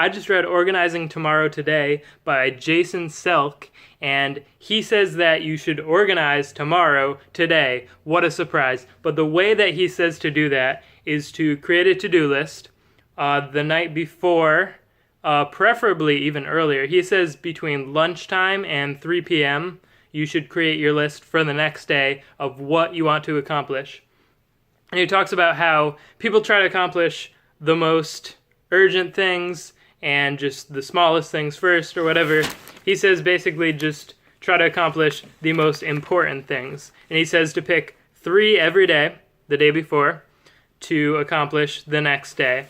I just read Organizing Tomorrow Today by Jason Selk, and he says that you should organize tomorrow today. What a surprise. But the way that he says to do that is to create a to-do list the night before, preferably even earlier. He says between lunchtime and 3 p.m. you should create your list for the next day of what you want to accomplish. And he talks about how people try to accomplish the most urgent things and just the smallest things first or whatever. He says basically just try to accomplish the most important things. And he says to pick 3 every day, the day before, to accomplish the next day.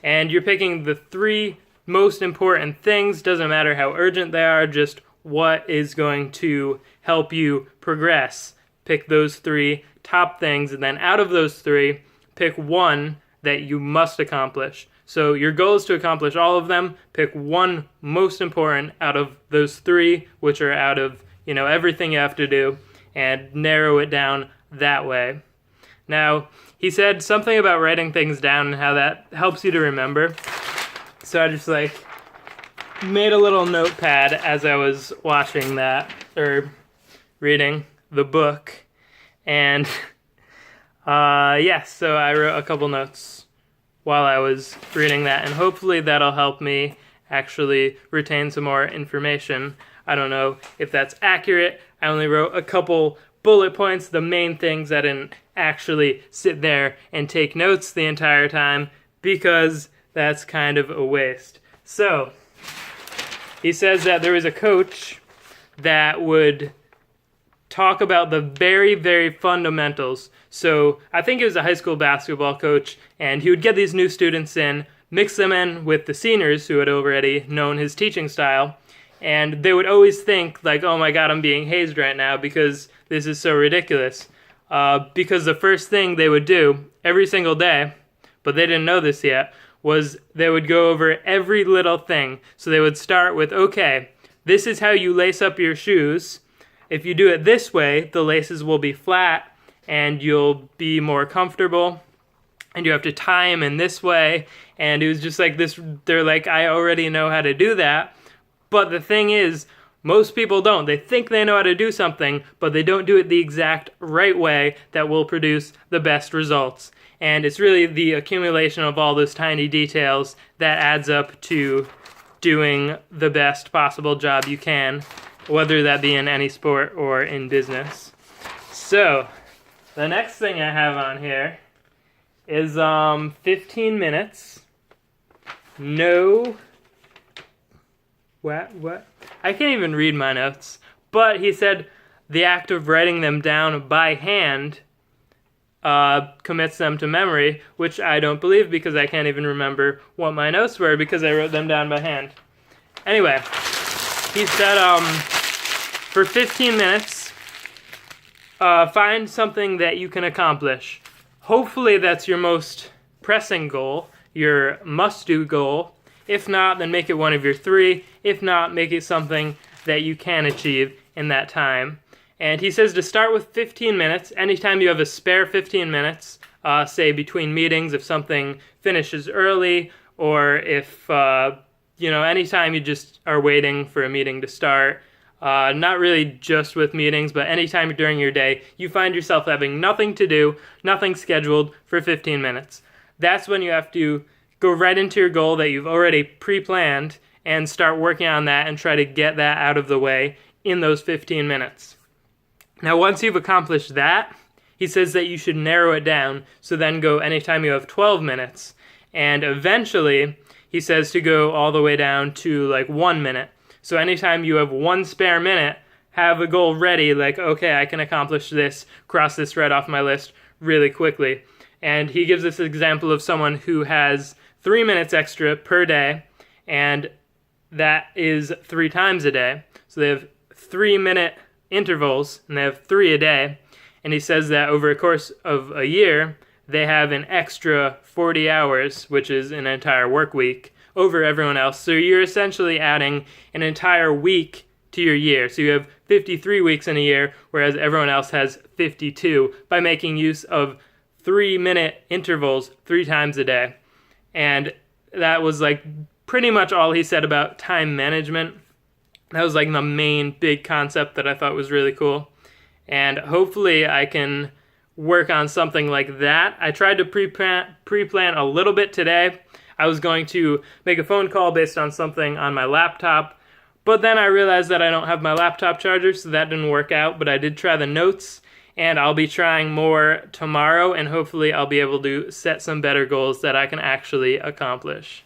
And you're picking the 3 most important things, doesn't matter how urgent they are, just what is going to help you progress. Pick those 3 top things, and then out of those 3, pick 1 that you must accomplish. So your goal is to accomplish all of them. Pick 1 most important out of those 3, which are out of, everything you have to do, and narrow it down that way. Now, he said something about writing things down and how that helps you to remember. So I just made a little notepad as I was watching that, or reading the book. And so I wrote a couple notes while I was reading that, and hopefully that'll help me actually retain some more information. I don't know if that's accurate. I only wrote a couple bullet points, the main things. I didn't actually sit there and take notes the entire time because that's kind of a waste. So, he says that there was a coach that would talk about the very, very fundamentals. So I think he was a high school basketball coach, and he would get these new students in, mix them in with the seniors who had already known his teaching style, and they would always think oh my god, I'm being hazed right now because this is so ridiculous. Because the first thing they would do every single day, but they didn't know this yet, was they would go over every little thing. So they would start with, okay, this is how you lace up your shoes. If you do it this way, the laces will be flat and you'll be more comfortable, and you have to tie them in this way. And it was just this, they're I already know how to do that. But the thing is, most people don't. They think they know how to do something, but they don't do it the exact right way that will produce the best results. And it's really the accumulation of all those tiny details that adds up to doing the best possible job you can, whether that be in any sport or in business. So, the next thing I have on here is 15 minutes. No. What? I can't even read my notes. But he said the act of writing them down by hand commits them to memory, which I don't believe because I can't even remember what my notes were because I wrote them down by hand. Anyway, he said for 15 minutes, find something that you can accomplish. Hopefully that's your most pressing goal, your must-do goal. If not, then make it one of your 3. If not, make it something that you can achieve in that time. And he says to start with 15 minutes. Anytime you have a spare 15 minutes, say between meetings, if something finishes early, or if, anytime you just are waiting for a meeting to start. Not really just with meetings, but anytime during your day, you find yourself having nothing to do, nothing scheduled for 15 minutes. That's when you have to go right into your goal that you've already pre-planned and start working on that and try to get that out of the way in those 15 minutes. Now, once you've accomplished that, he says that you should narrow it down, so then go anytime you have 12 minutes. And eventually, he says to go all the way down to 1 minute. So anytime you have 1 spare minute, have a goal ready, okay, I can accomplish this, cross this right off my list really quickly. And he gives this example of someone who has 3 minutes extra per day, and that is 3 times a day. So they have 3-minute intervals, and they have 3 a day. And he says that over a course of a year, they have an extra 40 hours, which is an entire work week, over everyone else. So you're essentially adding an entire week to your year. So you have 53 weeks in a year, whereas everyone else has 52, by making use of 3-minute intervals 3 times a day. And that was pretty much all he said about time management. That was like the main big concept that I thought was really cool. And hopefully I can work on something like that. I tried to pre-plan a little bit today. I was going to make a phone call based on something on my laptop, but then I realized that I don't have my laptop charger, so that didn't work out. But I did try the notes, and I'll be trying more tomorrow, and hopefully I'll be able to set some better goals that I can actually accomplish.